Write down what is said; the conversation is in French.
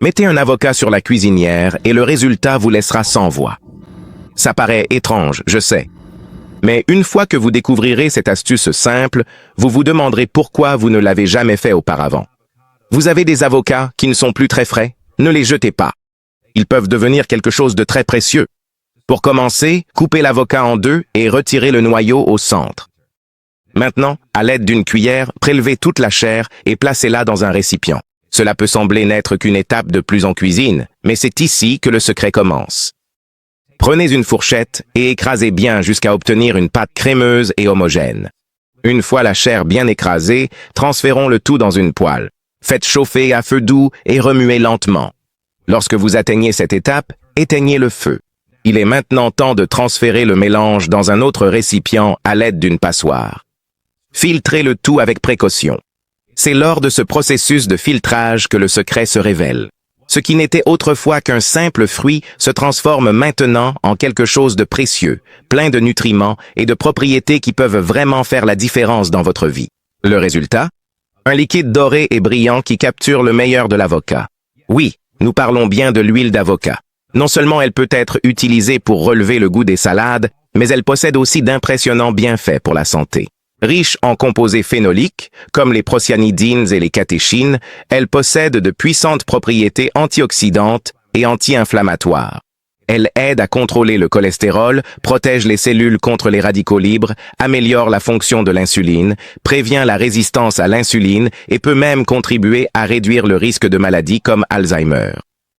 Mettez un avocat sur la cuisinière et le résultat vous laissera sans voix. Ça paraît étrange, je sais. Mais une fois que vous découvrirez cette astuce simple, vous vous demanderez pourquoi vous ne l'avez jamais fait auparavant. Vous avez des avocats qui ne sont plus très frais? Ne les jetez pas. Ils peuvent devenir quelque chose de très précieux. Pour commencer, coupez l'avocat en deux et retirez le noyau au centre. Maintenant, à l'aide d'une cuillère, prélevez toute la chair et placez-la dans un récipient. Cela peut sembler n'être qu'une étape de plus en cuisine, mais c'est ici que le secret commence. Prenez une fourchette et écrasez bien jusqu'à obtenir une pâte crémeuse et homogène. Une fois la chair bien écrasée, transférons le tout dans une poêle. Faites chauffer à feu doux et remuez lentement. Lorsque vous atteignez cette étape, éteignez le feu. Il est maintenant temps de transférer le mélange dans un autre récipient à l'aide d'une passoire. Filtrez le tout avec précaution. C'est lors de ce processus de filtrage que le secret se révèle. Ce qui n'était autrefois qu'un simple fruit se transforme maintenant en quelque chose de précieux, plein de nutriments et de propriétés qui peuvent vraiment faire la différence dans votre vie. Le résultat? Un liquide doré et brillant qui capture le meilleur de l'avocat. Oui, nous parlons bien de l'huile d'avocat. Non seulement elle peut être utilisée pour relever le goût des salades, mais elle possède aussi d'impressionnants bienfaits pour la santé. Riche en composés phénoliques, comme les procyanidines et les catéchines, elle possède de puissantes propriétés antioxydantes et anti-inflammatoires. Elle aide à contrôler le cholestérol, protège les cellules contre les radicaux libres, améliore la fonction de l'insuline, prévient la résistance à l'insuline et peut même contribuer à réduire le risque de maladies comme Alzheimer.